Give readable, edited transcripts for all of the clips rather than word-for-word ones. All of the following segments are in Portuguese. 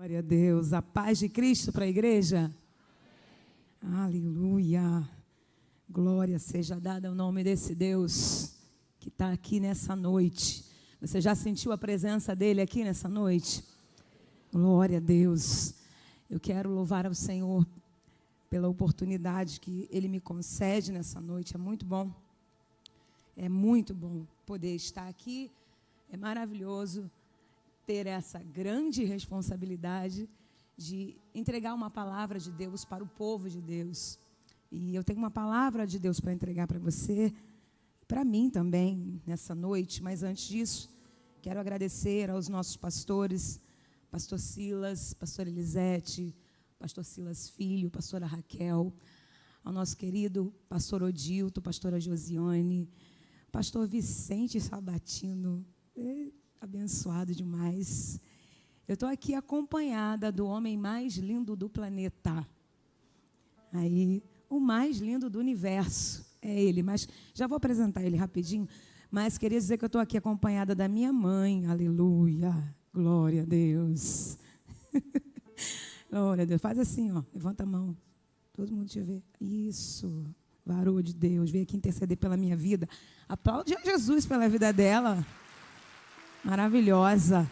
Glória a Deus. A paz de Cristo para a igreja. Aleluia. Glória seja dada ao nome desse Deus que está aqui nessa noite. Você já sentiu a presença dele aqui nessa noite? Glória a Deus. Eu quero louvar ao Senhor pela oportunidade que Ele me concede nessa noite. É muito bom poder estar aqui. É maravilhoso ter essa grande responsabilidade de entregar uma palavra de Deus para o povo de Deus. E eu tenho uma palavra de Deus para entregar para você, para mim também, nessa noite. Mas antes disso, quero agradecer aos nossos pastores, pastor Silas, pastora Elisete, pastor Silas Filho, pastora Raquel, ao nosso querido pastor Odilto, pastora Josiane, pastor Vicente Sabatino, abençoado demais. Eu estou aqui acompanhada do homem mais lindo do planeta. Aí, o mais lindo do universo é ele, mas já vou apresentar ele rapidinho, mas queria dizer que eu estou aqui acompanhada da minha mãe, aleluia, glória a Deus. Glória a Deus, faz assim, ó, levanta a mão, todo mundo te vê, isso, varou de Deus, veio aqui interceder pela minha vida, aplaude a Jesus pela vida dela, maravilhosa,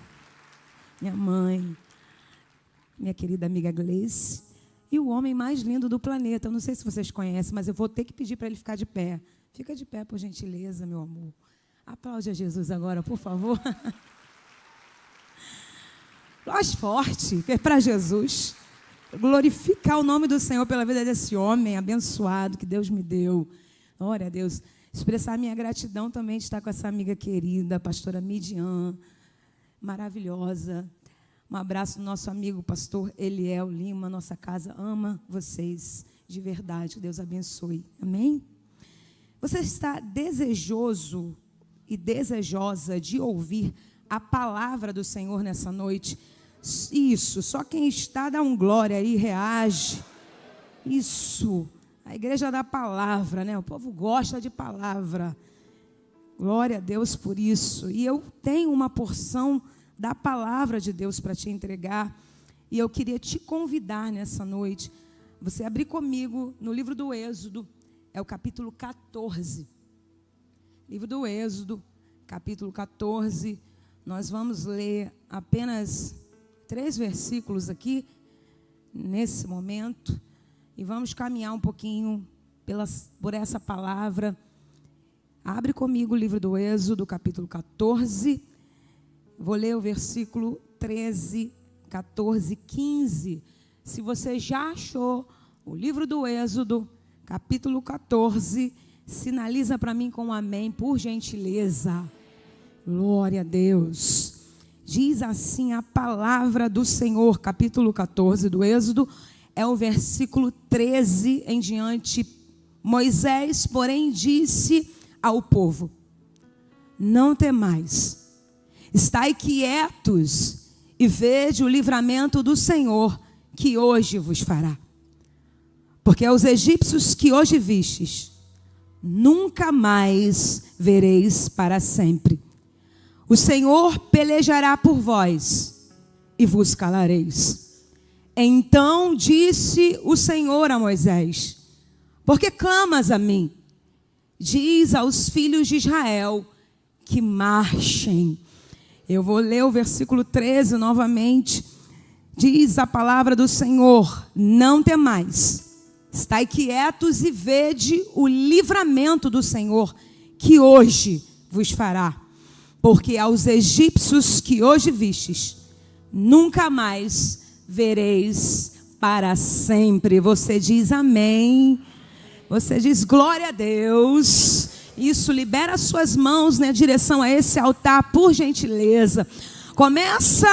minha mãe, minha querida amiga Gleice, e o homem mais lindo do planeta. Eu não sei se vocês conhecem, mas eu vou ter que pedir para ele ficar de pé. Fica de pé, por gentileza, meu amor. Aplaude a Jesus agora, por favor. Mais forte, é para Jesus. Glorificar o nome do Senhor pela vida desse homem abençoado que Deus me deu. Glória a Deus. Expressar minha gratidão também de estar com essa amiga querida, a pastora Midian, maravilhosa. Um abraço do nosso amigo, pastor Eliel Lima. Nossa casa ama vocês de verdade. Deus abençoe. Amém? Você está desejoso e desejosa de ouvir a palavra do Senhor nessa noite? Isso, só quem está dá um glória aí, reage. Isso, a igreja da palavra, né? O povo gosta de palavra. Glória a Deus por isso. E eu tenho uma porção da palavra de Deus para te entregar. E eu queria te convidar nessa noite, você abrir comigo no livro do Êxodo, é o capítulo 14. Livro do Êxodo, capítulo 14. Nós vamos ler apenas 3 versículos aqui, nesse momento, e vamos caminhar um pouquinho por essa palavra. Abre comigo o livro do Êxodo, capítulo 14. Vou ler o versículo 13, 14, 15. Se você já achou o livro do Êxodo, capítulo 14, sinaliza para mim com um amém, por gentileza. Glória a Deus. Diz assim a palavra do Senhor, capítulo 14 do Êxodo, é o versículo 13 em diante. Moisés, porém, disse ao povo: não temais. Estai quietos e vede o livramento do Senhor que hoje vos fará. Porque aos egípcios que hoje vistes, nunca mais vereis para sempre. O Senhor pelejará por vós e vos calareis. Então disse o Senhor a Moisés: por que clamas a mim? Diz aos filhos de Israel que marchem. Eu vou ler o versículo 13 novamente. Diz a palavra do Senhor: não temais, estai quietos e vede o livramento do Senhor que hoje vos fará. Porque aos egípcios que hoje vistes, nunca mais vereis para sempre. Você diz amém. Você diz glória a Deus. Isso, libera as suas mãos na direção a esse altar, por gentileza. Começa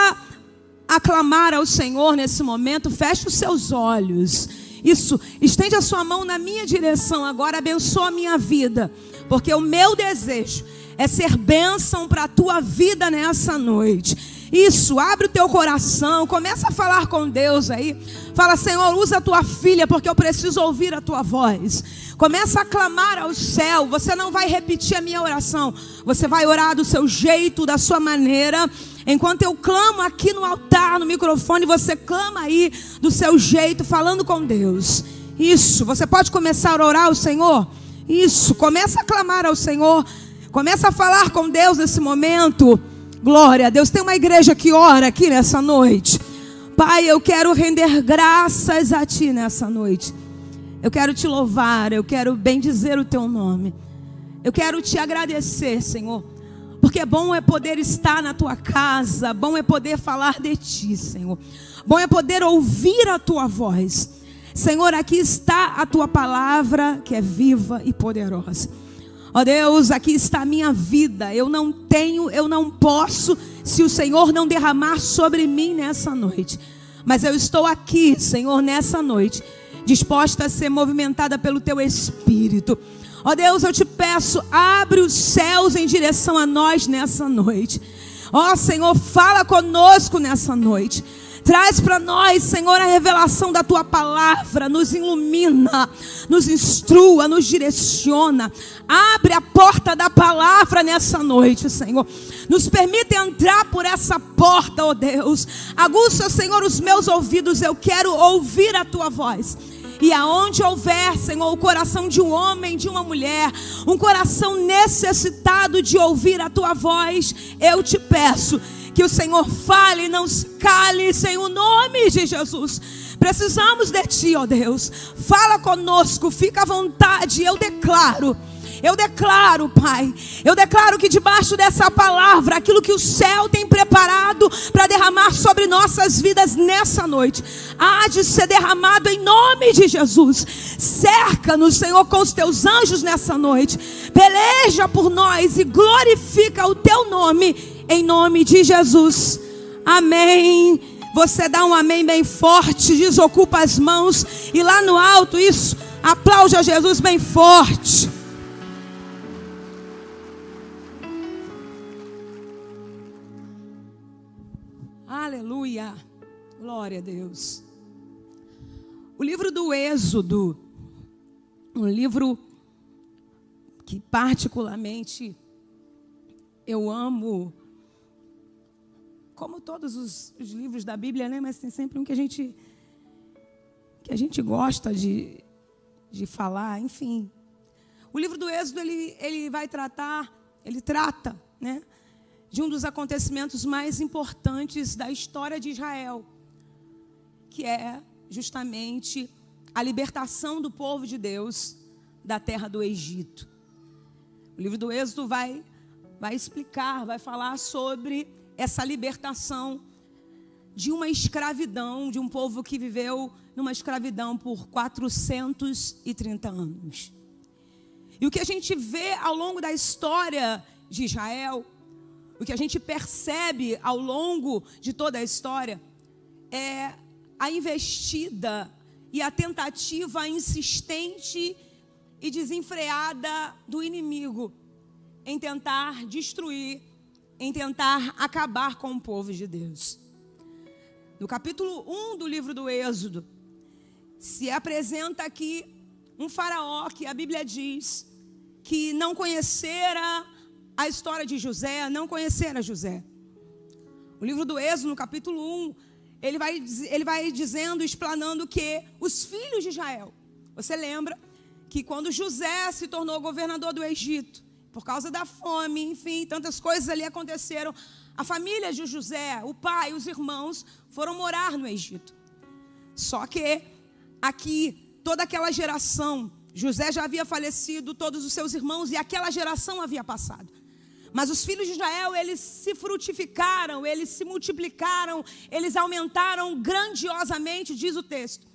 a clamar ao Senhor nesse momento. Feche os seus olhos. Isso, estende a sua mão na minha direção agora. Abençoa a minha vida, porque o meu desejo é ser bênção para a tua vida nessa noite. Isso, abre o teu coração, começa a falar com Deus aí. Fala: Senhor, usa a tua filha, porque eu preciso ouvir a tua voz. Começa a clamar ao céu. Você não vai repetir a minha oração, você vai orar do seu jeito, da sua maneira. Enquanto eu clamo aqui no altar, no microfone, você clama aí do seu jeito, falando com Deus. Isso, você pode começar a orar ao Senhor? Isso, começa a clamar ao Senhor. Começa a falar com Deus nesse momento. Glória a Deus. Tem uma igreja que ora aqui nessa noite. Pai, eu quero render graças a Ti nessa noite. Eu quero Te louvar, eu quero bendizer o Teu nome. Eu quero Te agradecer, Senhor. Porque bom é poder estar na Tua casa, bom é poder falar de Ti, Senhor. Bom é poder ouvir a Tua voz. Senhor, aqui está a Tua palavra, que é viva e poderosa. Ó Deus, aqui está a minha vida. Eu não tenho, eu não posso, se o Senhor não derramar sobre mim nessa noite. Mas eu estou aqui, Senhor, nessa noite, disposta a ser movimentada pelo Teu Espírito. Ó Deus, eu Te peço, abre os céus em direção a nós nessa noite. Ó Senhor, fala conosco nessa noite. Traz para nós, Senhor, a revelação da Tua palavra. Nos ilumina, nos instrua, nos direciona. Abre a porta da palavra nessa noite, Senhor. Nos permite entrar por essa porta, ó Deus. Aguça, Senhor, os meus ouvidos. Eu quero ouvir a Tua voz. E aonde houver, Senhor, o coração de um homem, de uma mulher, um coração necessitado de ouvir a Tua voz, eu Te peço que o Senhor fale, não se cale, Senhor, em nome de Jesus. Precisamos de Ti, ó Deus. Fala conosco, fica à vontade. Eu declaro, Pai, eu declaro que debaixo dessa palavra, aquilo que o céu tem preparado para derramar sobre nossas vidas nessa noite, há de ser derramado em nome de Jesus. Cerca-nos, Senhor, com os Teus anjos nessa noite. Peleja por nós e glorifica o Teu nome, em nome de Jesus. Amém. Você dá um amém bem forte, desocupa as mãos e lá no alto, isso, aplaude a Jesus bem forte. Aleluia, glória a Deus. O livro do Êxodo, um livro que particularmente eu amo, como todos os livros da Bíblia, né? Mas tem sempre um que a gente gosta de falar, enfim. O livro do Êxodo, ele trata, né, de um dos acontecimentos mais importantes da história de Israel, que é justamente a libertação do povo de Deus da terra do Egito. O livro do Êxodo vai explicar, vai falar sobre essa libertação de uma escravidão, de um povo que viveu numa escravidão por 430 anos. E o que a gente vê ao longo da história de Israel, o que a gente percebe ao longo de toda a história, é a investida e a tentativa insistente e desenfreada do inimigo em tentar destruir, em tentar acabar com o povo de Deus. No capítulo 1 do livro do Êxodo, se apresenta aqui um faraó que a Bíblia diz que não conhecera a história de José, não conhecera José. O livro do Êxodo, no capítulo 1, ele vai dizendo, explanando que os filhos de Israel, você lembra que quando José se tornou governador do Egito, por causa da fome, enfim, tantas coisas ali aconteceram, a família de José, o pai, os irmãos, foram morar no Egito. Só que aqui, toda aquela geração, José já havia falecido, todos os seus irmãos, e aquela geração havia passado. Mas os filhos de Israel, eles se frutificaram, eles se multiplicaram, eles aumentaram grandiosamente, diz o texto.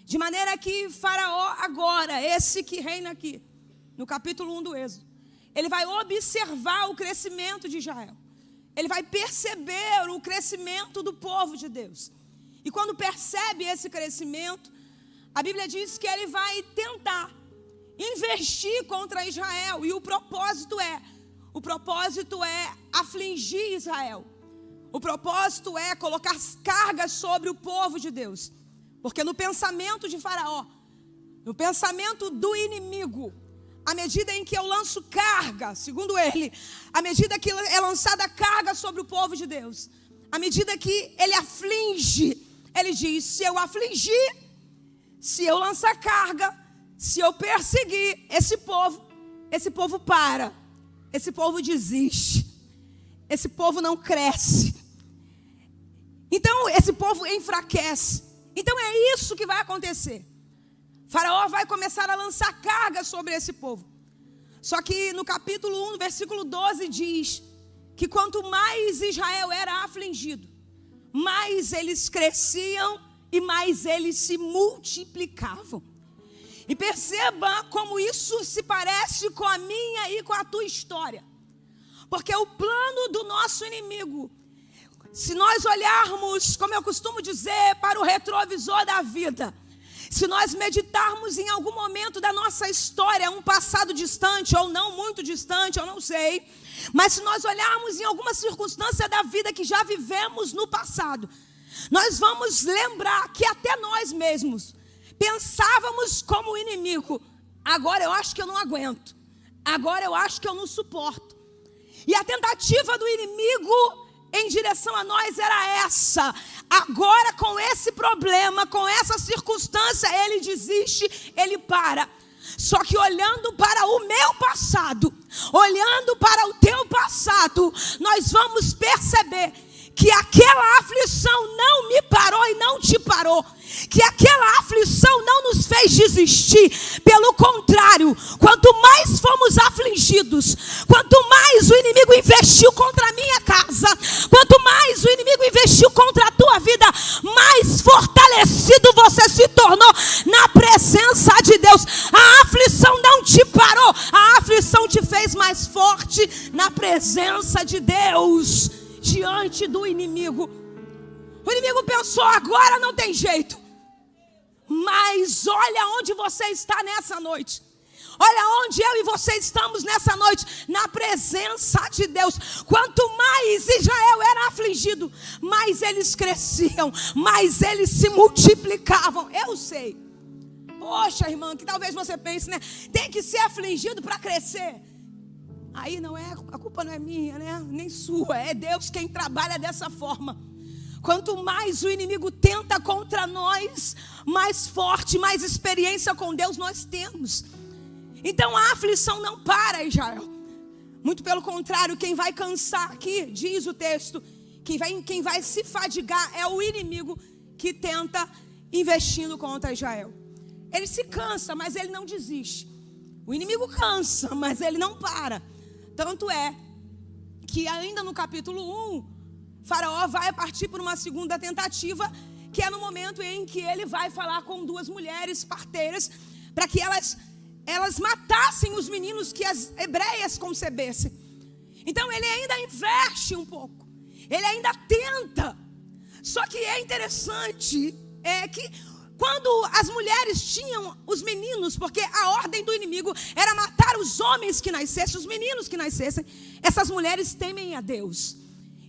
De maneira que Faraó agora, esse que reina aqui, no capítulo 1 do Êxodo, ele vai observar o crescimento de Israel. Ele vai perceber o crescimento do povo de Deus. E quando percebe esse crescimento, a Bíblia diz que ele vai tentar investir contra Israel. E o propósito é afligir Israel. O propósito é colocar cargas sobre o povo de Deus. Porque no pensamento de Faraó, no pensamento do inimigo, à medida em que eu lanço carga, segundo ele, à medida que é lançada carga sobre o povo de Deus, à medida que ele aflige, ele diz: se eu afligir, se eu lançar carga, se eu perseguir esse povo para, esse povo desiste, esse povo não cresce, então esse povo enfraquece. Então é isso que vai acontecer. Faraó vai começar a lançar carga sobre esse povo. Só que no capítulo 1, versículo 12 diz que quanto mais Israel era afligido, mais eles cresciam e mais eles se multiplicavam. E perceba como isso se parece com a minha e com a tua história. Porque o plano do nosso inimigo, se nós olharmos, como eu costumo dizer, para o retrovisor da vida, se nós meditarmos em algum momento da nossa história, um passado distante ou não muito distante, eu não sei, mas se nós olharmos em alguma circunstância da vida que já vivemos no passado, nós vamos lembrar que até nós mesmos pensávamos como inimigo: agora eu acho que eu não aguento, agora eu acho que eu não suporto. E a tentativa do inimigo em direção a nós era essa: agora com esse problema, com essa circunstância, ele desiste, ele para. Só que olhando para o meu passado, olhando para o teu passado, nós vamos perceber que aquela aflição não me parou e não te parou, que aquela aflição não nos fez desistir. Pelo contrário, quanto mais fomos afligidos, quanto mais o inimigo investiu contra a minha casa, quanto mais o inimigo investiu contra a tua vida, mais fortalecido você se tornou na presença de Deus. A aflição não te parou, a aflição te fez mais forte na presença de Deus, diante do inimigo. O inimigo pensou: agora não tem jeito. Mas olha onde você está nessa noite. Olha onde eu e você estamos nessa noite, na presença de Deus. Quanto mais Israel era afligido, mais eles cresciam, mais eles se multiplicavam. Eu sei, poxa, irmã, que talvez você pense, né? Tem que ser afligido para crescer. Aí não é, a culpa não é minha, né? Nem sua, é Deus quem trabalha dessa forma. Quanto mais o inimigo tenta contra nós, mais forte, mais experiência com Deus nós temos. Então a aflição não para, Israel. Muito pelo contrário, quem vai cansar aqui, diz o texto, quem vai se fadigar é o inimigo que tenta investindo contra Israel. Ele se cansa, mas ele não desiste. O inimigo cansa, mas ele não para. Tanto é que ainda no capítulo 1, Faraó vai partir por uma segunda tentativa, que é no momento em que ele vai falar com duas mulheres parteiras, para que elas matassem os meninos que as hebreias concebessem. Então ele ainda investe um pouco, ele ainda tenta. Só que é interessante que quando as mulheres tinham os meninos, porque a ordem do inimigo era matar os homens que nascessem, os meninos que nascessem, essas mulheres temem a Deus.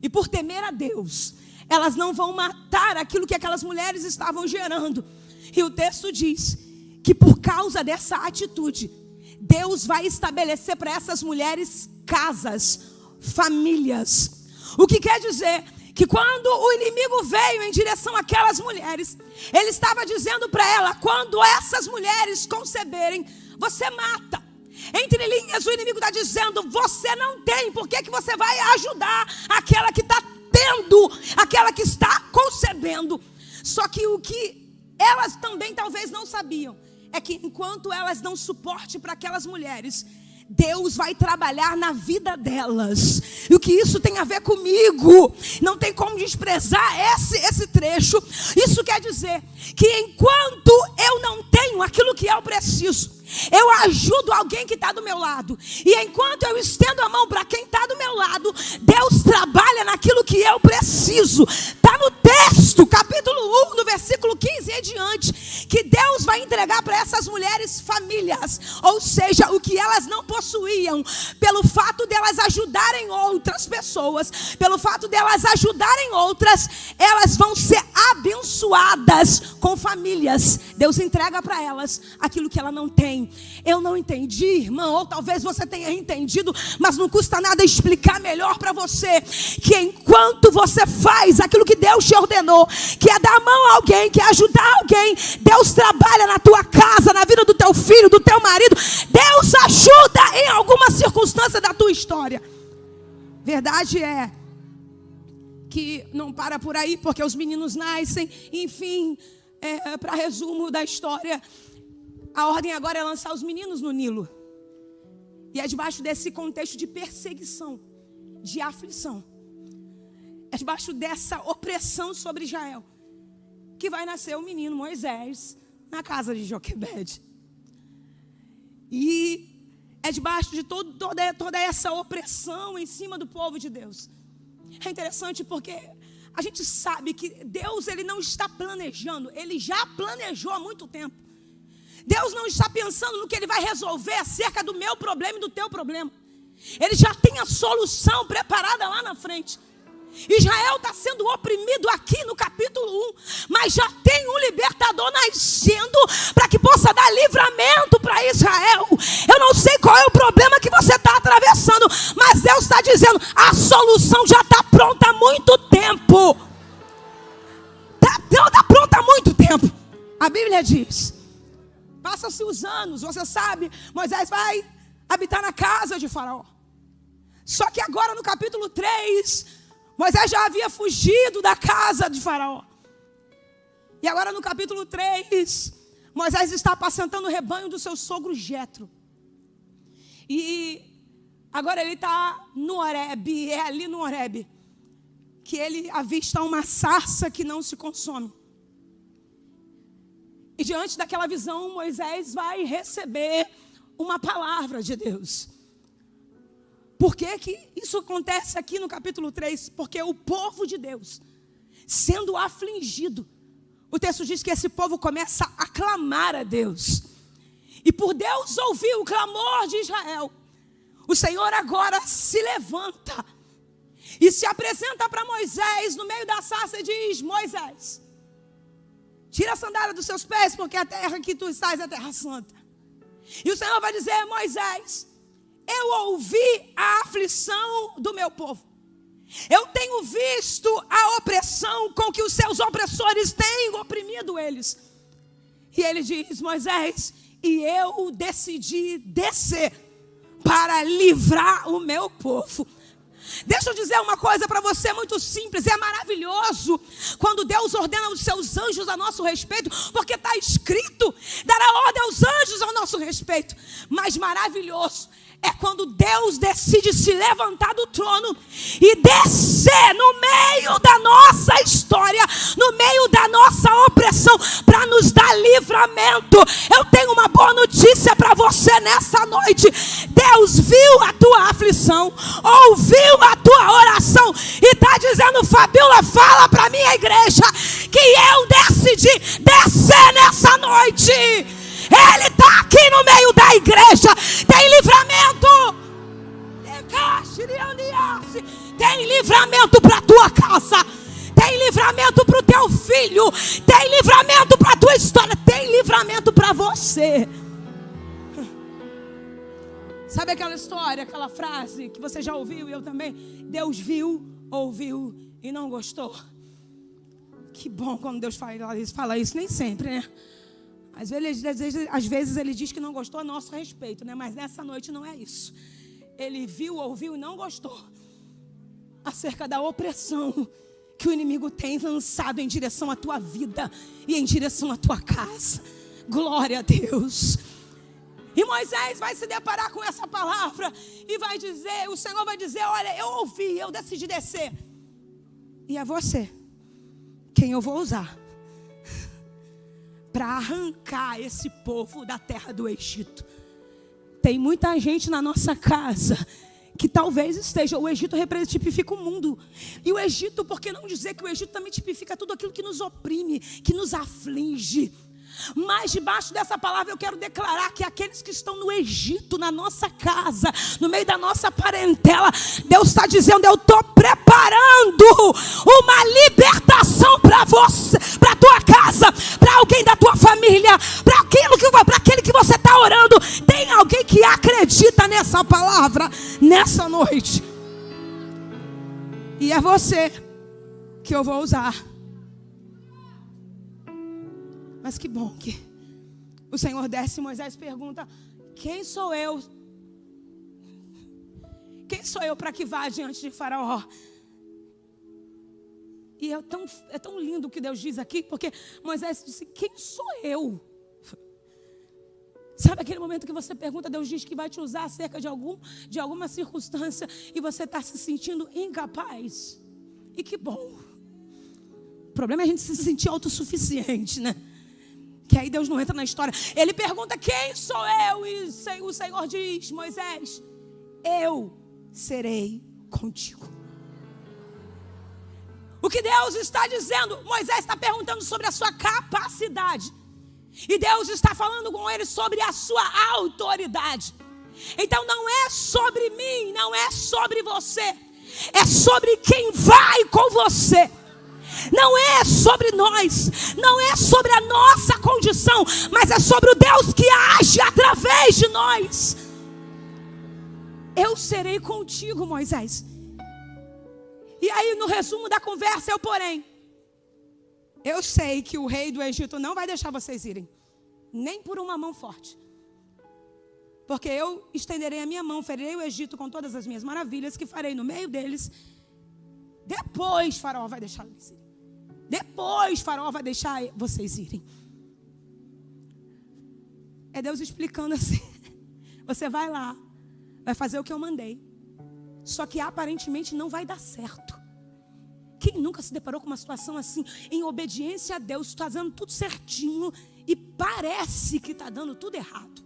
E por temer a Deus, elas não vão matar aquilo que aquelas mulheres estavam gerando. E o texto diz que por causa dessa atitude, Deus vai estabelecer para essas mulheres casas, famílias. O que quer dizer que quando o inimigo veio em direção àquelas mulheres, ele estava dizendo para ela: quando essas mulheres conceberem, você mata. Entre linhas, o inimigo está dizendo: você não tem, por que você vai ajudar aquela que está tendo, aquela que está concebendo? Só que o que elas também talvez não sabiam é que enquanto elas dão suporte para aquelas mulheres, Deus vai trabalhar na vida delas. E o que isso tem a ver comigo? Não tem como desprezar esse trecho. Isso quer dizer que enquanto eu não tenho aquilo que eu preciso, eu ajudo alguém que está do meu lado. E enquanto eu estendo a mão para quem está do meu lado, Deus trabalha naquilo que eu preciso. Está no texto, capítulo 1, no versículo 15 e diante, que Deus vai entregar para essas mulheres famílias. Ou seja, o que elas não possuíam, pelo fato delas ajudarem outras pessoas, pelo fato delas ajudarem outras, elas vão ser abençoadas com com famílias, Deus entrega para elas aquilo que ela não tem. Eu não entendi, irmão, ou talvez você tenha entendido, mas não custa nada explicar melhor para você, que enquanto você faz aquilo que Deus te ordenou, que é dar a mão a alguém, que é ajudar alguém, Deus trabalha na tua casa, na vida do teu filho, do teu marido. Deus ajuda em alguma circunstância da tua história. Verdade é que não para por aí, porque os meninos nascem. Enfim, para resumo da história, a ordem agora é lançar os meninos no Nilo. E é debaixo desse contexto de perseguição, de aflição, é debaixo dessa opressão sobre Israel, que vai nascer o menino Moisés na casa de Joquebede. E é debaixo de toda essa opressão em cima do povo de Deus. É interessante porque a gente sabe que Deus, ele não está planejando, ele já planejou há muito tempo. Deus não está pensando no que ele vai resolver acerca do meu problema e do teu problema. Ele já tem a solução preparada lá na frente. Israel está sendo oprimido aqui no capítulo 1, mas já tem um libertador nascendo para que possa dar livramento para Israel. Eu não sei qual é o problema que você está atravessando, mas Deus está dizendo, a solução já está pronta há muito tempo. Está pronta há muito tempo. A Bíblia diz, passam-se os anos, você sabe, Moisés vai habitar na casa de Faraó. Só que agora no capítulo 3... Moisés já havia fugido da casa de Faraó. E agora no capítulo 3, Moisés está apacentando o rebanho do seu sogro Jetro. E agora ele está no Horebe, é ali no Horebe que ele avista uma sarça que não se consome. E diante daquela visão, Moisés vai receber uma palavra de Deus. Por que que isso acontece aqui no capítulo 3? Porque o povo de Deus, sendo afligido, o texto diz que esse povo começa a clamar a Deus. E por Deus ouvir o clamor de Israel, o Senhor agora se levanta e se apresenta para Moisés no meio da sarça e diz, Moisés, tira a sandália dos seus pés, porque a terra que tu estás é terra santa. E o Senhor vai dizer, Moisés, eu ouvi a aflição do meu povo. Eu tenho visto a opressão com que os seus opressores têm oprimido eles. E ele diz, Moisés, e eu decidi descer para livrar o meu povo. Deixa eu dizer uma coisa para você muito simples. É maravilhoso quando Deus ordena os seus anjos a nosso respeito, porque está escrito, dará ordem aos anjos ao nosso respeito. Mas maravilhoso é quando Deus decide se levantar do trono e descer no meio da nossa história, no meio da nossa opressão, para nos dar livramento. Eu tenho uma boa notícia para você nessa noite. Deus viu a tua aflição, ouviu a tua oração e está dizendo, Fabíola, fala para a minha igreja que eu decidi descer nessa noite. Ele está aqui no meio da igreja. Tem livramento. Tem livramento para a tua casa. Tem livramento para o teu filho. Tem livramento para a tua história. Tem livramento para você. Sabe aquela história, aquela frase que você já ouviu e eu também? Deus viu, ouviu e não gostou. Que bom quando Deus fala isso. Nem sempre, né? Às vezes ele diz que não gostou a nosso respeito, né? Mas nessa noite não é isso. Ele viu, ouviu e não gostou acerca da opressão que o inimigo tem lançado em direção à tua vida e em direção à tua casa. Glória a Deus. E Moisés vai se deparar com essa palavra e vai dizer, o Senhor vai dizer, olha, eu ouvi, eu decidi descer. E é você quem eu vou usar para arrancar esse povo da terra do Egito. Tem muita gente na nossa casa que talvez esteja, o Egito tipifica o mundo. E o Egito, por que não dizer que o Egito também tipifica tudo aquilo que nos oprime, que nos aflige. Mas debaixo dessa palavra eu quero declarar que aqueles que estão no Egito, na nossa casa, no meio da nossa parentela, Deus está dizendo, eu estou preparando uma libertação para você, para a tua casa, para alguém da tua família, para aquele que você está orando. Tem alguém que acredita nessa palavra nessa noite. E é você que eu vou usar. Mas que bom que o Senhor desce e Moisés pergunta: quem sou eu? Quem sou eu para que vá diante de Faraó? E é tão lindo o que Deus diz aqui, porque Moisés disse: quem sou eu? Sabe aquele momento que você pergunta, Deus diz que vai te usar acerca de alguma circunstância e você está se sentindo incapaz? E que bom. O problema é a gente se sentir autossuficiente, né? Que aí Deus não entra na história. Ele pergunta: quem sou eu? E o Senhor diz: Moisés, eu serei contigo. O que Deus está dizendo? Moisés está perguntando sobre a sua capacidade. E Deus está falando com ele sobre a sua autoridade. Então não é sobre mim, não é sobre você. É sobre quem vai com você. Não é sobre nós, não é sobre a nossa condição, mas é sobre o Deus que age através de nós. Eu serei contigo, Moisés. E aí, no resumo da conversa, eu sei que o rei do Egito não vai deixar vocês irem, nem por uma mão forte. Porque eu estenderei a minha mão, ferirei o Egito com todas as minhas maravilhas, que farei no meio deles. Depois Faraó vai deixar eles irem. Depois Faraó vai deixar vocês irem. É Deus explicando assim: você vai lá, vai fazer o que eu mandei, só que aparentemente não vai dar certo. Quem nunca se deparou com uma situação assim, em obediência a Deus, está dando tudo certinho e parece que está dando tudo errado?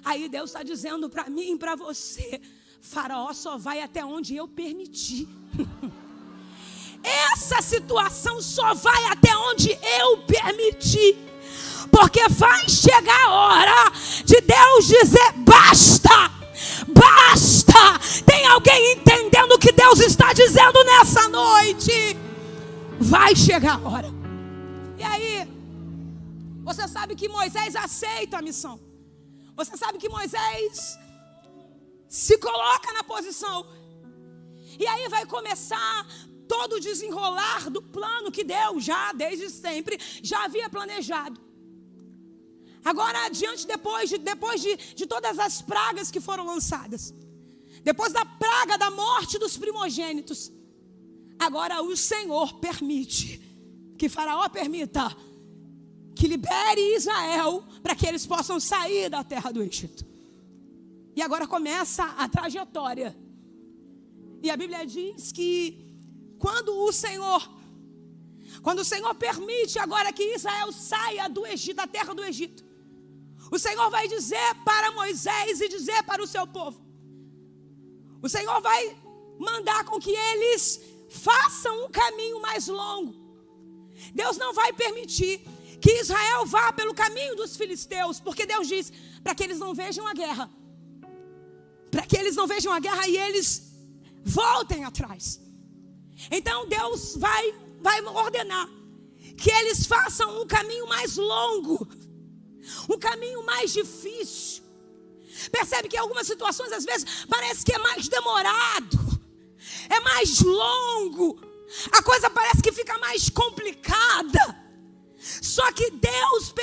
Aí Deus está dizendo para mim e para você: Faraó só vai até onde eu permitir. Essa situação só vai até onde eu permitir. Porque vai chegar a hora de Deus dizer: basta, basta. Tem alguém entendendo o que Deus está dizendo nessa noite? Vai chegar a hora. E aí, você sabe que Moisés aceita a missão. Você sabe que Moisés se coloca na posição. E aí vai começar todo o desenrolar do plano que Deus já, desde sempre, já havia planejado. Agora, depois de todas as pragas que foram lançadas, depois da praga da morte dos primogênitos, agora o Senhor permite, que Faraó permita, que libere Israel para que eles possam sair da terra do Egito. E agora começa a trajetória. E a Bíblia diz que quando o Senhor permite agora que Israel saia do Egito, da terra do Egito, o Senhor vai dizer para Moisés e dizer para o seu povo. O Senhor vai mandar com que eles façam um caminho mais longo. Deus não vai permitir que Israel vá pelo caminho dos filisteus, porque Deus diz para que eles não vejam a guerra. Para que eles não vejam a guerra e eles voltem atrás. Então Deus vai ordenar que eles façam um caminho mais longo, um caminho mais difícil. Percebe que em algumas situações às vezes parece que é mais demorado, é mais longo, a coisa parece que fica mais complicada. Só que Deus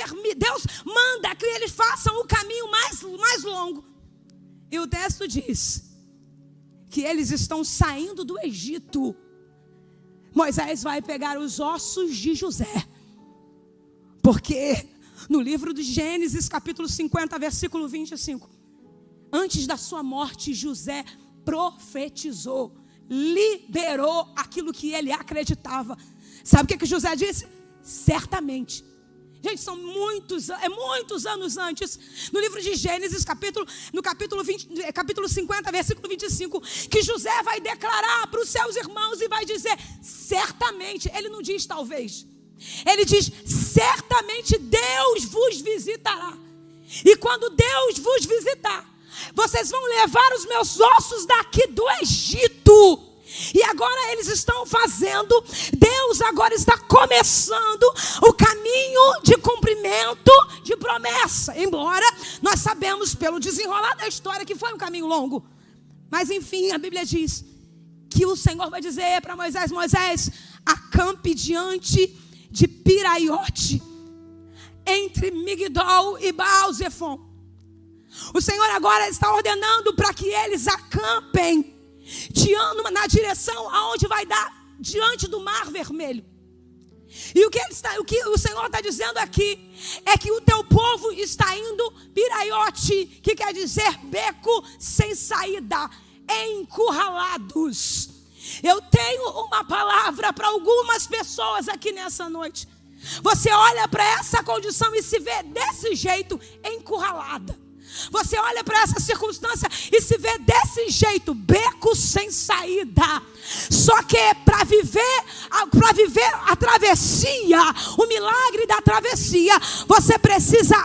manda que eles façam o caminho mais longo. E o texto diz que eles estão saindo do Egito. Moisés vai pegar os ossos de José, porque no livro de Gênesis, capítulo 50, versículo 25, antes da sua morte, José profetizou, liberou aquilo que ele acreditava. Sabe o que José disse? Certamente. Gente, são muitos anos antes, no livro de Gênesis, capítulo 50, versículo 25, que José vai declarar para os seus irmãos e vai dizer: certamente, ele não diz talvez, ele diz: certamente Deus vos visitará. E quando Deus vos visitar, vocês vão levar os meus ossos daqui do Egito. E agora eles estão fazendo, Deus agora está começando o caminho de cumprimento cumprimento de promessa. Embora nós sabemos pelo desenrolar da história que foi um caminho longo. Mas enfim, a Bíblia diz que o Senhor vai dizer para Moisés: Moisés, acampe diante de Piraiote, entre Migdol e Baal-Zefon. O Senhor agora está ordenando para que eles acampem na direção aonde vai dar, diante do Mar Vermelho. E o que o Senhor está dizendo aqui é que o teu povo está indo Piraiote, que quer dizer beco sem saída, encurralados. Eu tenho uma palavra para algumas pessoas aqui nessa noite. Você olha para essa condição e se vê desse jeito, encurralada. Você olha para essa circunstância e se vê desse jeito, beco sem saída. Só que para viver a travessia, o milagre da travessia, você precisa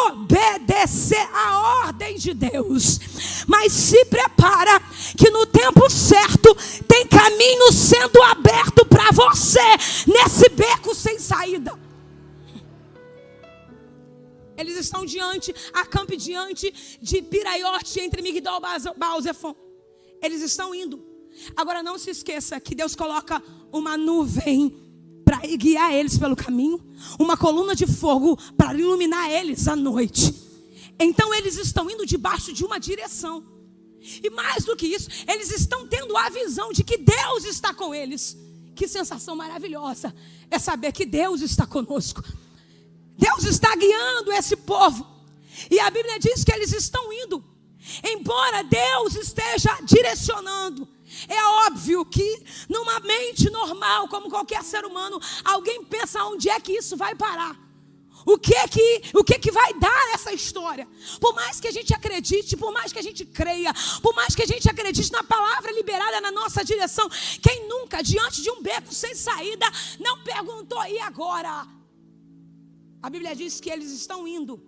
obedecer a ordem de Deus. Mas se prepara que no tempo certo tem caminho sendo aberto para você nesse beco sem saída. Eles estão acampe diante de Piraiote, entre Migdol e Baal-Zefon. Eles estão indo. Agora não se esqueça que Deus coloca uma nuvem para guiar eles pelo caminho, uma coluna de fogo para iluminar eles à noite. Então eles estão indo debaixo de uma direção. E mais do que isso, eles estão tendo a visão de que Deus está com eles. Que sensação maravilhosa é saber que Deus está conosco. Deus está guiando esse povo. E a Bíblia diz que eles estão indo. Embora Deus esteja direcionando. É óbvio que numa mente normal, como qualquer ser humano, alguém pensa onde é que isso vai parar. O que vai dar essa história? Por mais que a gente acredite, por mais que a gente creia, por mais que a gente acredite na palavra liberada na nossa direção, quem nunca, diante de um beco sem saída, não perguntou: e agora? A Bíblia diz que eles estão indo.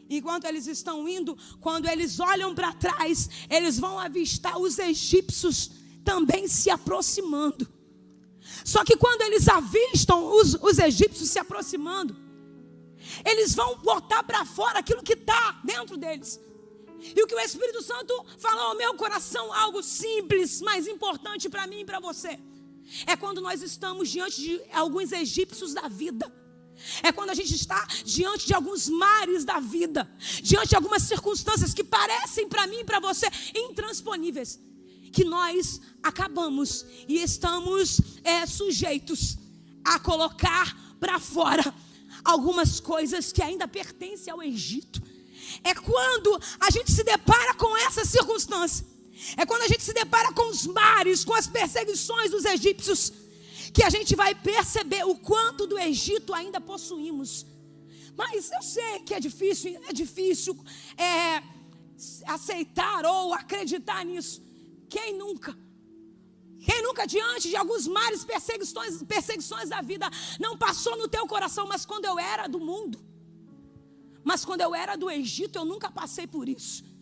Enquanto eles estão indo, quando eles olham para trás, eles vão avistar os egípcios também se aproximando. Só que quando eles avistam os egípcios se aproximando, eles vão botar para fora aquilo que está dentro deles. E o que o Espírito Santo falou ao meu coração, algo simples, mas importante para mim e para você, é quando nós estamos diante de alguns egípcios da vida. É quando a gente está diante de alguns mares da vida, diante de algumas circunstâncias que parecem para mim e para você intransponíveis, que nós acabamos e estamos sujeitos a colocar para fora algumas coisas que ainda pertencem ao Egito. É quando a gente se depara com essa circunstância, é quando a gente se depara com os mares, com as perseguições dos egípcios, que a gente vai perceber o quanto do Egito ainda possuímos. Mas eu sei que é difícil aceitar ou acreditar nisso. Quem nunca diante de alguns mares, perseguições da vida, não passou no teu coração: mas quando eu era do mundo, mas quando eu era do Egito, eu nunca passei por isso.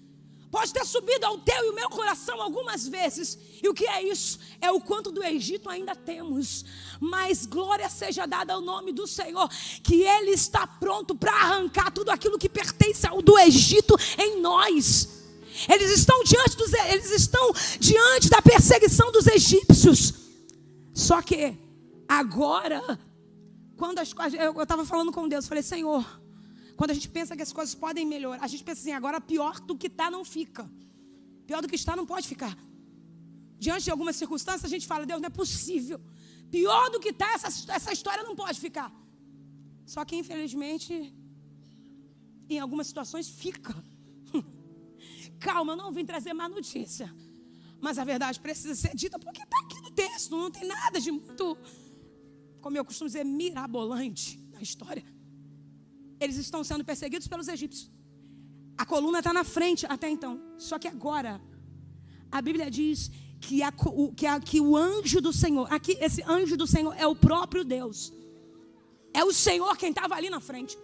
Pode ter subido ao teu e o meu coração algumas vezes. E o que é isso? É o quanto do Egito ainda temos. Mas glória seja dada ao nome do Senhor, que Ele está pronto para arrancar tudo aquilo que pertence ao do Egito em nós. Eles estão diante da perseguição dos egípcios. Só que agora, quando eu estava falando com Deus, falei: Senhor, quando a gente pensa que as coisas podem melhorar, a gente pensa assim: agora pior do que está não fica. Pior do que está não pode ficar. Diante de algumas circunstâncias a gente fala: Deus, não é possível. Pior do que está, essa história não pode ficar. Só que infelizmente, em algumas situações fica. Calma, eu não vim trazer má notícia, mas a verdade precisa ser dita, porque está aqui no texto. Não tem nada de muito, como eu costumo dizer, mirabolante na história. Eles estão sendo perseguidos pelos egípcios. A coluna está na frente até então. Só que agora, a Bíblia diz que o anjo do Senhor, aqui esse anjo do Senhor é o próprio Deus. É o Senhor quem estava ali na frente.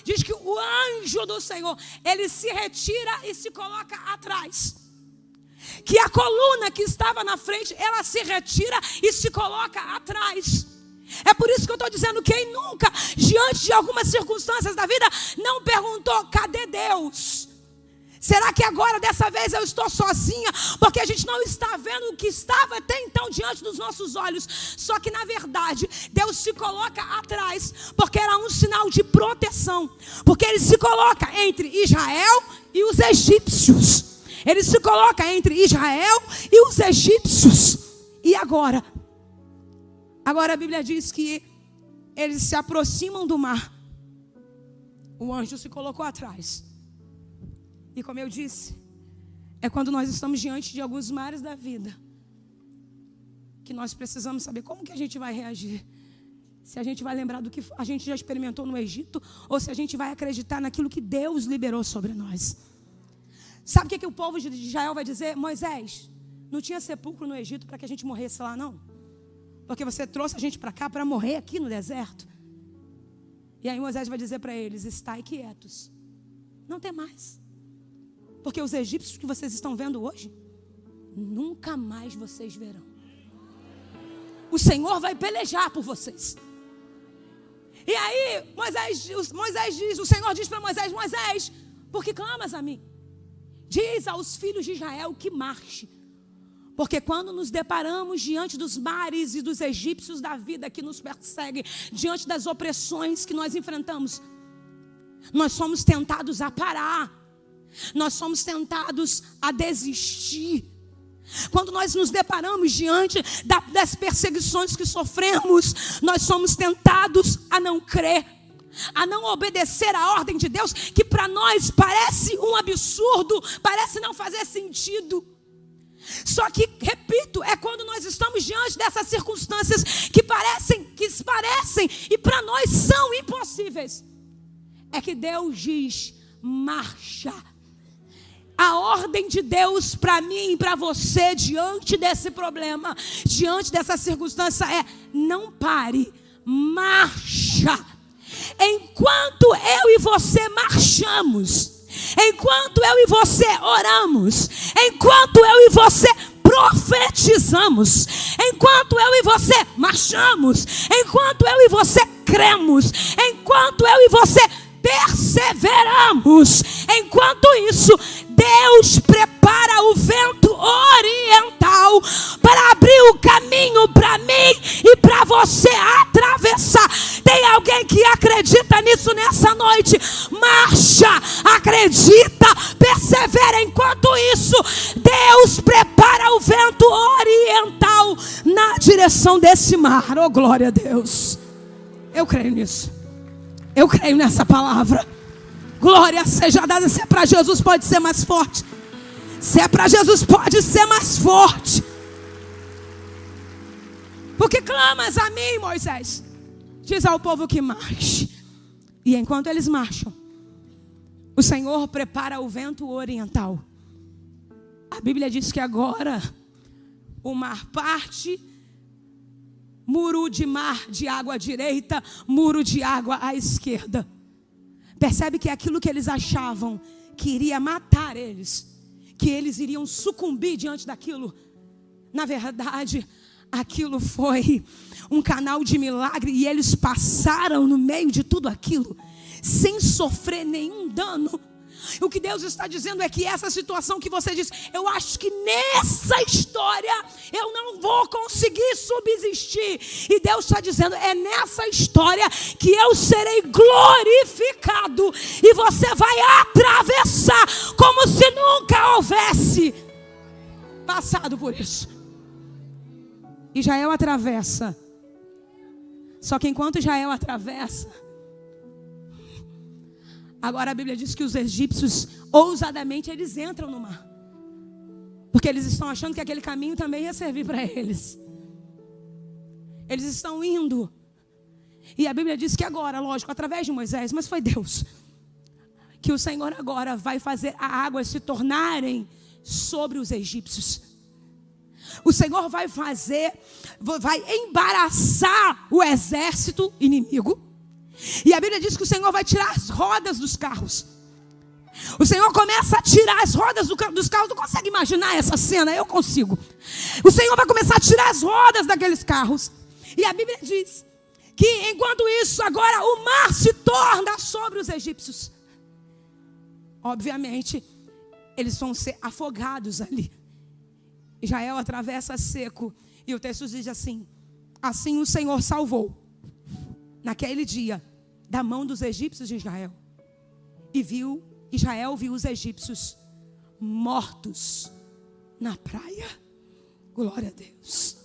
Diz que o anjo do Senhor, ele se retira e se coloca atrás. Que a coluna que estava na frente, ela se retira e se coloca atrás. É por isso que eu estou dizendo, quem nunca, diante de algumas circunstâncias da vida, não perguntou, cadê Deus? Será que agora, dessa vez, eu estou sozinha? Porque a gente não está vendo o que estava até então diante dos nossos olhos. Só que, na verdade, Deus se coloca atrás, porque era um sinal de proteção. Porque Ele se coloca entre Israel e os egípcios. Ele se coloca entre Israel e os egípcios. E agora? Agora a Bíblia diz que eles se aproximam do mar. O anjo se colocou atrás. E como eu disse, é quando nós estamos diante de alguns mares da vida que nós precisamos saber como que a gente vai reagir. Se a gente vai lembrar do que a gente já experimentou no Egito, ou se a gente vai acreditar naquilo que Deus liberou sobre nós. Sabe o que o povo de Israel vai dizer? Moisés, não tinha sepulcro no Egito para que a gente morresse lá, não? Porque você trouxe a gente para cá para morrer aqui no deserto. E aí Moisés vai dizer para eles, estai quietos, não tem mais. Porque os egípcios que vocês estão vendo hoje, nunca mais vocês verão. O Senhor vai pelejar por vocês. E aí Moisés diz, o Senhor diz para Moisés, Moisés, por que clamas a mim? Diz aos filhos de Israel que marche. Porque quando nos deparamos diante dos mares e dos egípcios da vida que nos perseguem, diante das opressões que nós enfrentamos, nós somos tentados a parar. Nós somos tentados a desistir. Quando nós nos deparamos diante das perseguições que sofremos, nós somos tentados a não crer, a não obedecer a ordem de Deus, que para nós parece um absurdo, parece não fazer sentido. Só que, repito, é quando nós estamos diante dessas circunstâncias que parecem e para nós são impossíveis, é que Deus diz, marcha. A ordem de Deus para mim e para você diante desse problema, diante dessa circunstância é, não pare, marcha. Enquanto eu e você marchamos, enquanto eu e você oramos, enquanto eu e você profetizamos, enquanto eu e você marchamos, enquanto eu e você cremos, enquanto eu e você perseveramos, enquanto isso, Deus prepara o vento oriental para abrir o caminho para mim e para você atravessar. Tem alguém que acredita nisso nessa noite? Marcha, acredita, persevera. Enquanto isso, Deus prepara o vento oriental na direção desse mar. Oh, glória a Deus. Eu creio nisso. Eu creio nessa palavra. Glória seja dada. Se é para Jesus, pode ser mais forte. Se é para Jesus, pode ser mais forte. Porque clamas a mim, Moisés. Diz ao povo que marche. E enquanto eles marcham, o Senhor prepara o vento oriental. A Bíblia diz que agora o mar parte, muro de mar de água à direita, muro de água à esquerda. Percebe que aquilo que eles achavam que iria matar eles, que eles iriam sucumbir diante daquilo, na verdade, aquilo foi um canal de milagre e eles passaram no meio de tudo aquilo, sem sofrer nenhum dano. O que Deus está dizendo é que essa situação que você diz, eu acho que nessa história eu não vou conseguir subsistir. E Deus está dizendo, é nessa história que eu serei glorificado. E você vai atravessar como se nunca houvesse passado por isso. Israel atravessa. Só que enquanto Israel atravessa, agora a Bíblia diz que os egípcios, ousadamente, eles entram no mar. Porque eles estão achando que aquele caminho também ia servir para eles. Eles estão indo. E a Bíblia diz que agora, lógico, através de Moisés, mas foi Deus, que o Senhor agora vai fazer a água se tornarem sobre os egípcios. O Senhor vai embaraçar o exército inimigo. E a Bíblia diz que o Senhor vai tirar as rodas dos carros. O Senhor começa a tirar as rodas dos carros. Tu consegue imaginar essa cena? Eu consigo. O Senhor vai começar a tirar as rodas daqueles carros. E a Bíblia diz que enquanto isso agora o mar se torna sobre os egípcios. Obviamente, eles vão ser afogados ali. Israel atravessa seco. E o texto diz assim: assim o Senhor salvou, naquele dia, da mão dos egípcios de Israel. E Israel viu os egípcios mortos na praia. Glória a Deus.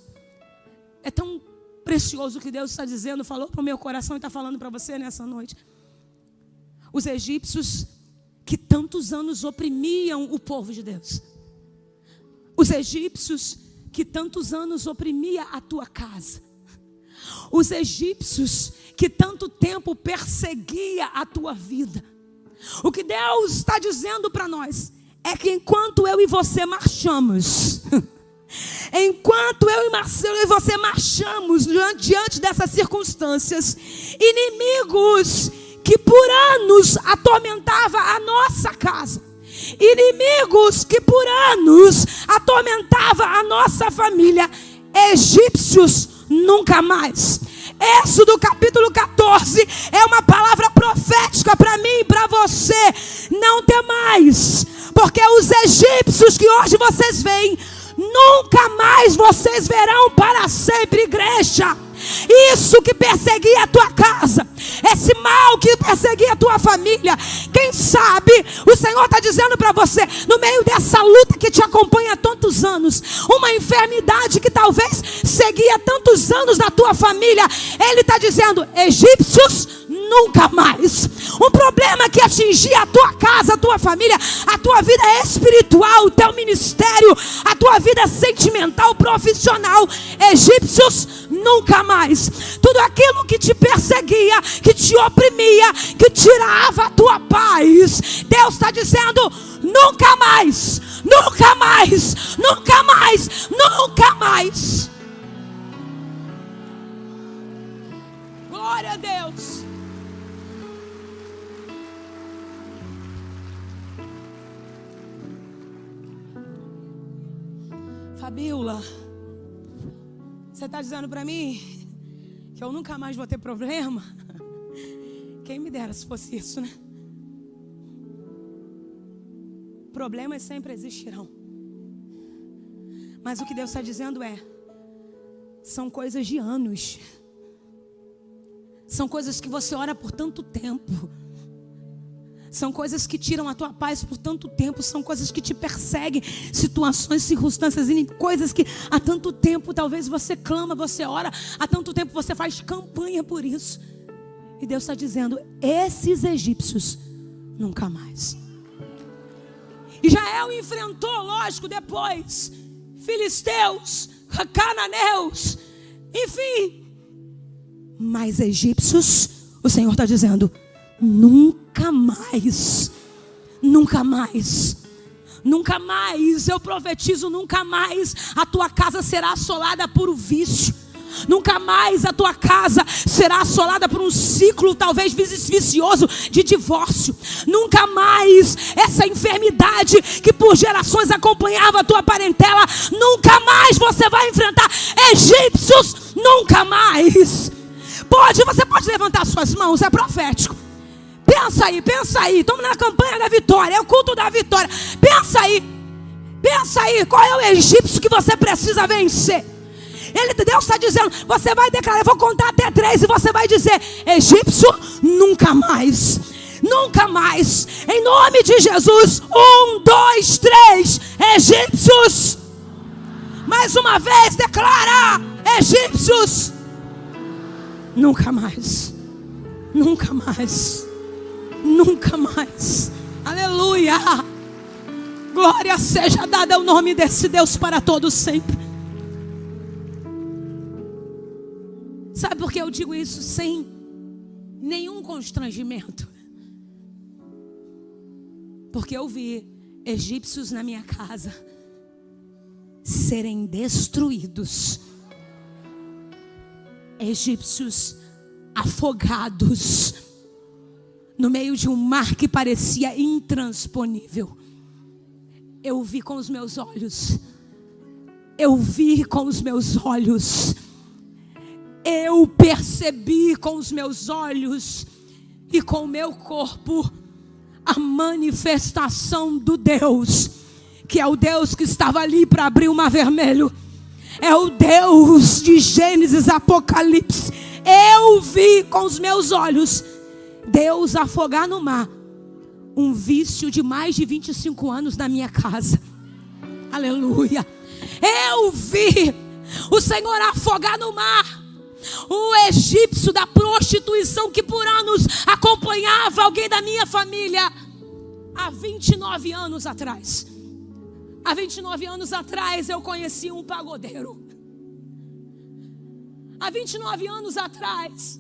É tão precioso o que Deus está dizendo. Falou para o meu coração e está falando para você nessa noite. Os egípcios que tantos anos oprimiam o povo de Deus. Os egípcios que tantos anos oprimia a tua casa. Os egípcios que tanto tempo perseguia a tua vida. O que Deus está dizendo para nós é que enquanto eu e você marchamos, enquanto eu e você marchamos diante dessas circunstâncias, inimigos que por anos atormentavam a nossa casa, inimigos que por anos atormentavam a nossa família, egípcios nunca mais. Êxodo capítulo 14 é uma palavra profética para mim e para você. Não temais, porque os egípcios que hoje vocês veem, nunca mais vocês verão para sempre, igreja. Isso que perseguia a tua casa, esse mal que perseguia a tua família, quem sabe o Senhor está dizendo para você, no meio dessa luta que te acompanha há tantos anos, uma enfermidade que talvez seguia tantos anos na tua família, Ele está dizendo: egípcios nunca mais. Um problema que atingia a tua casa, a tua família, a tua vida espiritual, o teu ministério, a tua vida sentimental, profissional, egípcios nunca mais. Tudo aquilo que te perseguia, que te oprimia, que tirava a tua paz, Deus está dizendo: nunca mais, nunca mais, nunca mais, nunca mais. Glória a Deus. Fabíola, você está dizendo para mim que eu nunca mais vou ter problema? Quem me dera se fosse isso, né? Problemas sempre existirão. Mas o que Deus está dizendo são coisas de anos. São coisas que você ora por tanto tempo. São coisas que tiram a tua paz por tanto tempo. São coisas que te perseguem. Situações, circunstâncias, coisas que há tanto tempo talvez você clama, você ora. Há tanto tempo você faz campanha por isso. E Deus está dizendo: esses egípcios nunca mais. Israel enfrentou, lógico, depois filisteus, cananeus, enfim. Mas egípcios, o Senhor está dizendo: nunca mais, nunca mais, nunca mais. Eu profetizo: nunca mais a tua casa será assolada por um vício. Nunca mais a tua casa será assolada por um ciclo talvez vicioso de divórcio. Nunca mais essa enfermidade que por gerações acompanhava a tua parentela, nunca mais você vai enfrentar egípcios, nunca mais. Você pode levantar suas mãos, é profético. Pensa aí, estamos na campanha da vitória, é o culto da vitória. Pensa aí, qual é o egípcio que você precisa vencer? Deus está dizendo, você vai declarar, eu vou contar até 3 e você vai dizer: egípcio, nunca mais, nunca mais, em nome de Jesus. 1, 2, 3, egípcios. Mais uma vez, declara: egípcios, nunca mais, nunca mais, nunca mais. Aleluia. Glória seja dada ao nome desse Deus para todos sempre. Sabe por que eu digo isso sem nenhum constrangimento? Porque eu vi egípcios na minha casa serem destruídos. Egípcios afogados no meio de um mar que parecia intransponível. Eu vi com os meus olhos. Eu vi com os meus olhos. eu percebi com os meus olhos e com o meu corpo a manifestação do Deus, que é o Deus que estava ali para abrir o mar vermelho. É o Deus de Gênesis, Apocalipse. Eu vi com os meus olhos Deus afogar no mar um vício de mais de 25 anos na minha casa. Aleluia. Eu vi o Senhor afogar no mar o egípcio da prostituição que por anos acompanhava alguém da minha família. Há 29 anos atrás. Há 29 anos atrás eu conheci um pagodeiro. Há 29 anos atrás,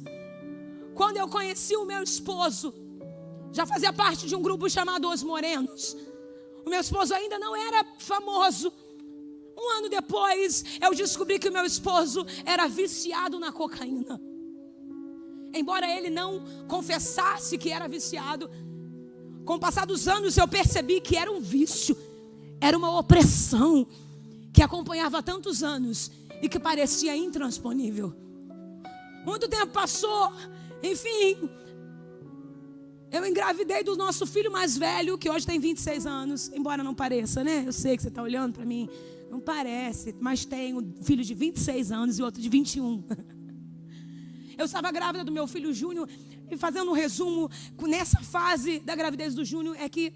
quando eu conheci o meu esposo, já fazia parte de um grupo chamado Os Morenos. O meu esposo ainda não era famoso. Um ano depois, eu descobri que o meu esposo era viciado na cocaína. Embora ele não confessasse que era viciado, com o passar dos anos eu percebi que era um vício. Era uma opressão que acompanhava há tantos anos e que parecia intransponível. Muito tempo passou, enfim, eu engravidei do nosso filho mais velho, que hoje tem 26 anos, embora não pareça, né? Eu sei que você está olhando para mim, não parece, mas tem um filho de 26 anos e outro de 21. Eu estava grávida do meu filho Júnior, e fazendo um resumo, nessa fase da gravidez do Júnior, é que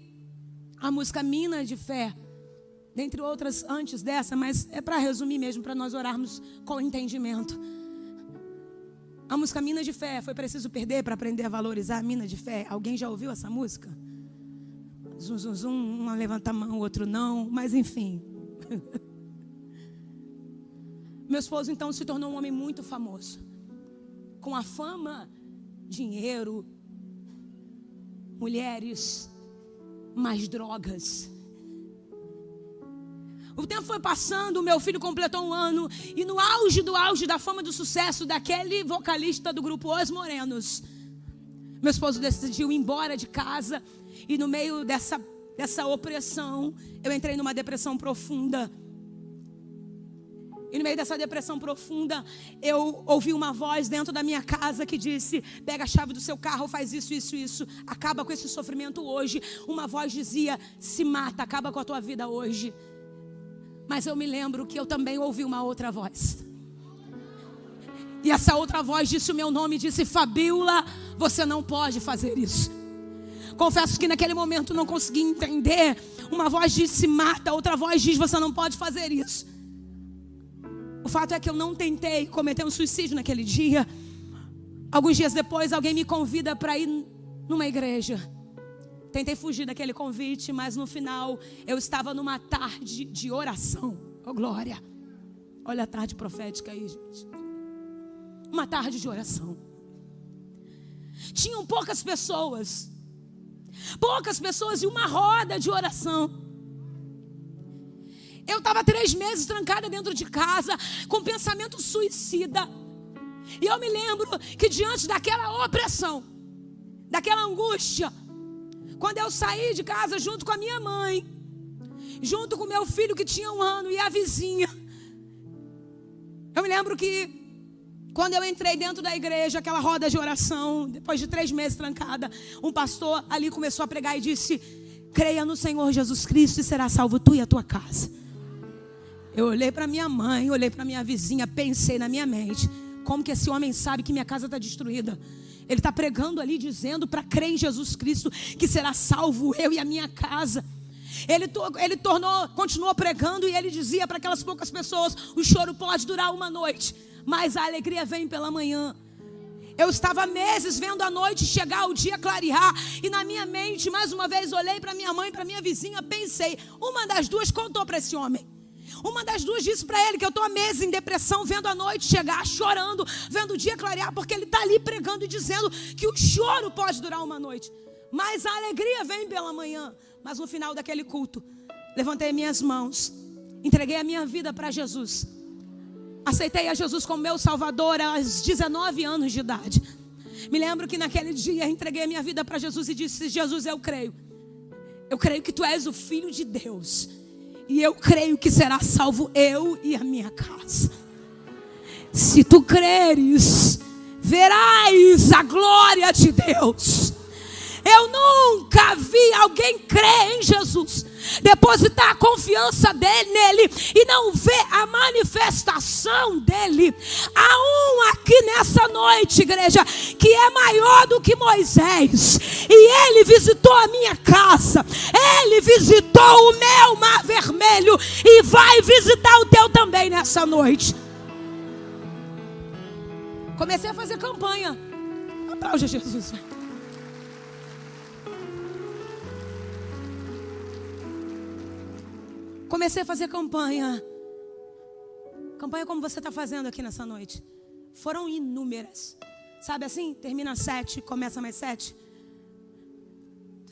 a música Mina de Fé, dentre outras antes dessa, mas é para resumir mesmo, para nós orarmos com entendimento. A música Mina de Fé, foi preciso perder para aprender a valorizar a mina de fé. Alguém já ouviu essa música? Zum, zum, zum, um levanta a mão, o outro não, mas enfim. Meu esposo então se tornou um homem muito famoso, com a fama, dinheiro, mulheres, mais drogas. O tempo foi passando, o meu filho completou 1 ano, e no auge do auge da fama e do sucesso daquele vocalista do grupo Os Morenos, meu esposo decidiu ir embora de casa, e no meio dessa opressão, eu entrei numa depressão profunda. E no meio dessa depressão profunda, eu ouvi uma voz dentro da minha casa que disse: pega a chave do seu carro, faz isso, isso, isso, acaba com esse sofrimento hoje. Uma voz dizia: se mata, acaba com a tua vida hoje. Mas eu me lembro que eu também ouvi uma outra voz. E essa outra voz disse o meu nome e disse: Fabíola, você não pode fazer isso. Confesso que naquele momento não consegui entender. Uma voz disse: mata, outra voz diz: você não pode fazer isso. O fato é que eu não tentei cometer um suicídio naquele dia. Alguns dias depois, alguém me convida para ir numa igreja. Tentei fugir daquele convite, mas no final eu estava numa tarde de oração. Oh, glória! Olha a tarde profética aí, gente. Uma tarde de oração. Tinham poucas pessoas e uma roda de oração. Eu estava 3 meses trancada dentro de casa, com pensamento suicida. E eu me lembro que diante daquela opressão, daquela angústia, quando eu saí de casa junto com a minha mãe, junto com o meu filho que tinha 1 ano e a vizinha, eu me lembro que quando eu entrei dentro da igreja, aquela roda de oração, depois de 3 meses trancada, um pastor ali começou a pregar e disse: creia no Senhor Jesus Cristo e será salvo tu e a tua casa. Eu olhei para minha mãe, olhei para minha vizinha, pensei na minha mente: como que esse homem sabe que minha casa está destruída? Ele está pregando ali, dizendo para crer em Jesus Cristo que será salvo eu e a minha casa. Ele continuou pregando e ele dizia para aquelas poucas pessoas: o choro pode durar 1 noite, mas a alegria vem pela manhã. Eu estava meses vendo a noite chegar, o dia clarear, e na minha mente, mais uma vez, olhei para minha mãe, para minha vizinha, pensei: uma das duas contou para esse homem. Uma das duas disse para ele que eu estou há meses em depressão, vendo a noite chegar, chorando, vendo o dia clarear, porque ele está ali pregando e dizendo que o choro pode durar 1 noite, mas a alegria vem pela manhã. Mas no final daquele culto, levantei minhas mãos, entreguei a minha vida para Jesus, aceitei a Jesus como meu Salvador aos 19 anos de idade. Me lembro que naquele dia entreguei a minha vida para Jesus e disse: Jesus, eu creio que tu és o Filho de Deus, e eu creio que será salvo eu e a minha casa. Se tu creres, verás a glória de Deus. Eu nunca vi alguém crer em Jesus, depositar a confiança nele e não ver a manifestação dele. Há um aqui nessa noite, igreja, que é maior do que Moisés, e ele visitou a minha casa, ele visitou o meu mar vermelho e vai visitar o teu também nessa noite. Comecei a fazer campanha. Aplaude Jesus. Comecei a fazer campanha. Campanha como você está fazendo aqui nessa noite. Foram inúmeras. Sabe assim? Termina 7, começa mais 7.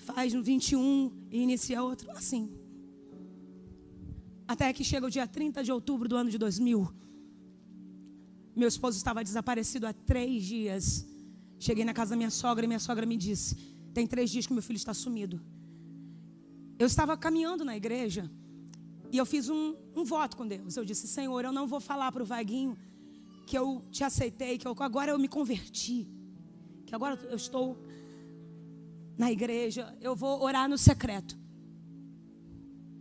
Faz no 21 e inicia outro. Assim. Até que chega o dia 30 de outubro do ano de 2000. Meu esposo estava desaparecido há 3 dias. Cheguei na casa da minha sogra e minha sogra me disse: tem 3 dias que meu filho está sumido. Eu estava caminhando na igreja e eu fiz um voto com Deus. Eu disse: Senhor, eu não vou falar para o Vaguinho que eu te aceitei, que agora eu me converti, que agora eu estou na igreja. Eu vou orar no secreto.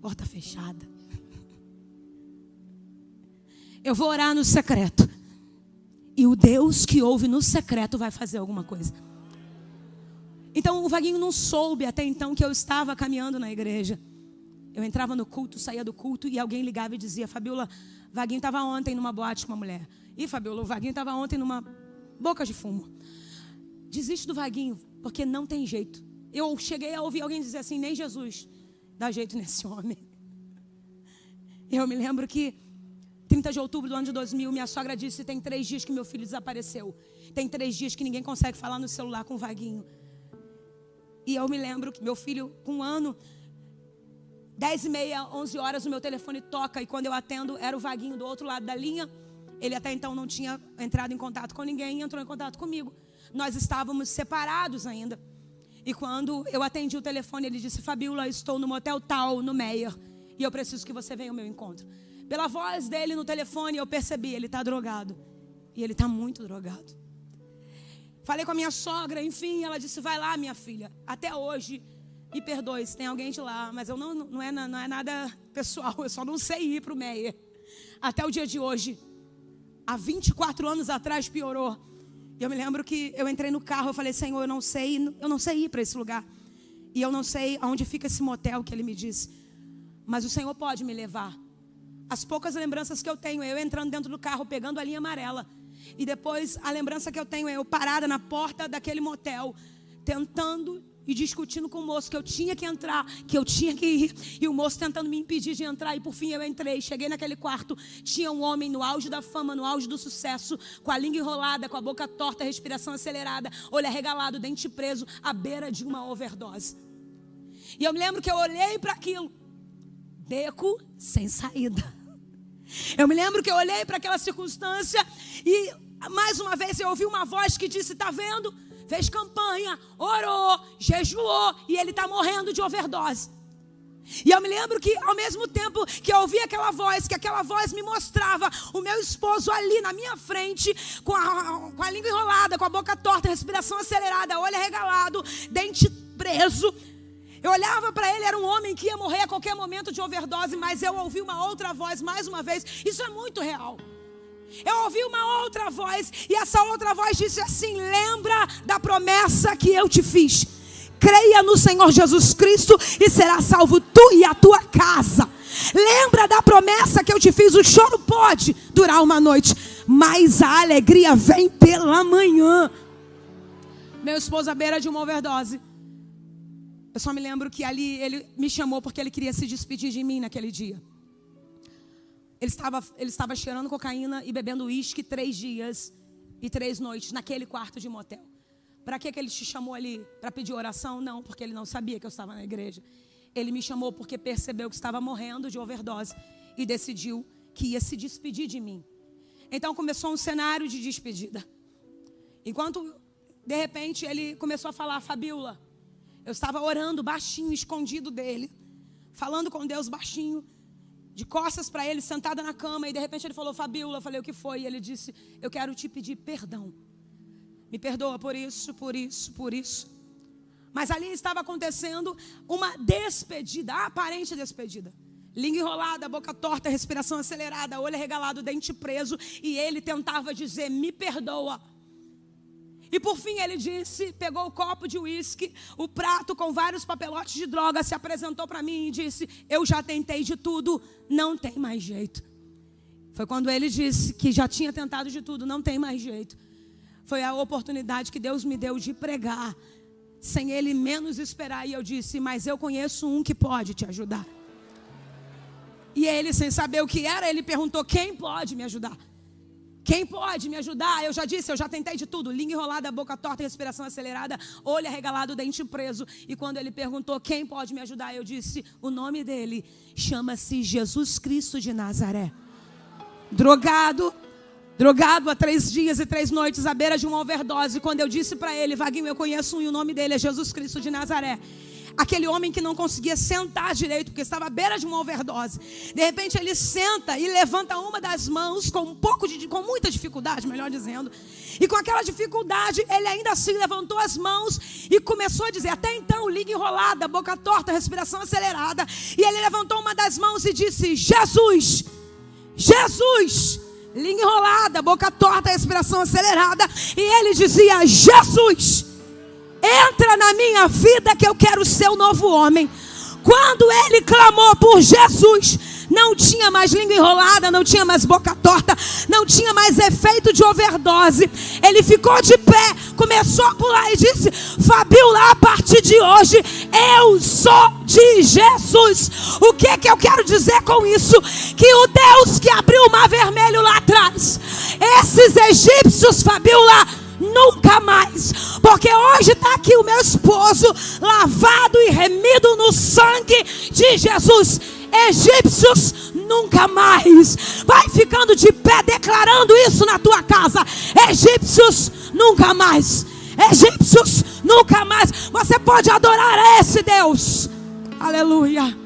Porta fechada. Eu vou orar no secreto. E o Deus que ouve no secreto vai fazer alguma coisa. Então o Vaguinho não soube até então que eu estava caminhando na igreja. Eu entrava no culto, saía do culto e alguém ligava e dizia: Fabiola, Vaguinho estava ontem numa boate com uma mulher. E Fabiola, o Vaguinho estava ontem numa boca de fumo. Desiste do Vaguinho, porque não tem jeito. Eu cheguei a ouvir alguém dizer assim: nem Jesus dá jeito nesse homem. Eu me lembro que 30 de outubro do ano de 2000, minha sogra disse: tem 3 dias que meu filho desapareceu. Tem 3 dias que ninguém consegue falar no celular com o Vaguinho. E eu me lembro que meu filho, com 1 ano, 10h30, 11 horas, o meu telefone toca. E quando eu atendo, era o Vaguinho do outro lado da linha. Ele até então não tinha entrado em contato com ninguém, entrou em contato comigo. Nós estávamos separados ainda. E quando eu atendi o telefone, ele disse: Fabiola, estou no motel tal, no Meyer, e eu preciso que você venha ao meu encontro. Pela voz dele no telefone, eu percebi: ele está drogado. E ele está muito drogado. Falei com a minha sogra, enfim, ela disse: vai lá, minha filha. Até hoje, me perdoe se tem alguém de lá, mas eu não é nada pessoal, eu só não sei ir para o Meyer. Até o dia de hoje, há 24 anos atrás, piorou. E eu me lembro que eu entrei no carro, eu falei: Senhor, eu não sei ir para esse lugar. E eu não sei aonde fica esse motel que ele me disse. Mas o Senhor pode me levar. As poucas lembranças que eu tenho é eu entrando dentro do carro, pegando a linha amarela. E depois a lembrança que eu tenho é eu parada na porta daquele motel, tentando e discutindo com o moço que eu tinha que entrar, que eu tinha que ir. E o moço tentando me impedir de entrar. E por fim eu entrei, cheguei naquele quarto. Tinha um homem no auge da fama, no auge do sucesso, com a língua enrolada, com a boca torta, respiração acelerada, olho arregalado, dente preso, à beira de uma overdose. E eu me lembro que eu olhei para aquilo, beco sem saída. Eu me lembro que eu olhei para aquela circunstância e mais uma vez eu ouvi uma voz que disse: está vendo? Fez campanha, orou, jejuou e ele está morrendo de overdose. E eu me lembro que ao mesmo tempo que eu ouvi aquela voz, que aquela voz me mostrava o meu esposo ali na minha frente, com a língua enrolada, com a boca torta, respiração acelerada, olho arregalado, dente preso. Eu olhava para ele, era um homem que ia morrer a qualquer momento de overdose, mas eu ouvi uma outra voz mais uma vez. Isso é muito real. Eu ouvi uma outra voz e essa outra voz disse assim: lembra da promessa que eu te fiz. Creia no Senhor Jesus Cristo e será salvo tu e a tua casa. Lembra da promessa que eu te fiz. O choro pode durar uma noite, mas a alegria vem pela manhã. Meu esposo à beira de uma overdose. Eu só me lembro que ali ele me chamou porque ele queria se despedir de mim naquele dia. Ele estava cheirando cocaína e bebendo uísque 3 dias e 3 noites naquele quarto de motel. Para que ele te chamou ali? Para pedir oração? Não, porque ele não sabia que eu estava na igreja. Ele me chamou porque percebeu que estava morrendo de overdose e decidiu que ia se despedir de mim. Então começou um cenário de despedida. Enquanto, de repente, ele começou a falar: Fabiola, eu estava orando baixinho, escondido dele, falando com Deus baixinho. de costas para ele, sentada na cama, e de repente ele falou: Fabíola. Eu falei: o que foi? E ele disse: eu quero te pedir perdão. Me perdoa por isso, por isso, por isso. Mas ali estava acontecendo uma despedida, aparente despedida. Língua enrolada, boca torta, respiração acelerada, olho arregalado, dente preso. E ele tentava dizer: me perdoa. E por fim ele disse, pegou o copo de uísque, o prato com vários papelotes de droga, se apresentou para mim e disse: eu já tentei de tudo, não tem mais jeito. Foi quando ele disse que já tinha tentado de tudo, não tem mais jeito. Foi a oportunidade que Deus me deu de pregar, sem ele menos esperar. E eu disse: mas eu conheço um que pode te ajudar. E ele, sem saber o que era, ele perguntou: quem pode me ajudar? Quem pode me ajudar? Eu já disse, eu já tentei de tudo. Língua enrolada, boca torta, respiração acelerada, olho arregalado, dente preso. E quando ele perguntou: quem pode me ajudar? Eu disse: o nome dele chama-se Jesus Cristo de Nazaré. Drogado há 3 dias e 3 noites, à beira de uma overdose. Quando eu disse para ele: Vaguinho, eu conheço um e o nome dele é Jesus Cristo de Nazaré. Aquele homem que não conseguia sentar direito, porque estava à beira de uma overdose. De repente ele senta e levanta uma das mãos com muita dificuldade, melhor dizendo. E com aquela dificuldade, ele ainda assim levantou as mãos e começou a dizer, até então, língua enrolada, boca torta, respiração acelerada. E ele levantou uma das mãos e disse: Jesus, Jesus. Língua enrolada, boca torta, respiração acelerada. E ele dizia: Jesus, entra na minha vida que eu quero ser um novo homem. Quando ele clamou por Jesus, não tinha mais língua enrolada, não tinha mais boca torta, não tinha mais efeito de overdose. Ele ficou de pé, começou a pular e disse: Fabíola, a partir de hoje eu sou de Jesus. O que eu quero dizer com isso? Que o Deus que abriu o mar vermelho lá atrás, esses egípcios, Fabíola, nunca mais. Porque hoje está aqui o meu esposo, lavado e remido no sangue de Jesus. Egípcios nunca mais. Vai ficando de pé declarando isso na tua casa. Egípcios nunca mais. Egípcios nunca mais. Você pode adorar a esse Deus. Aleluia.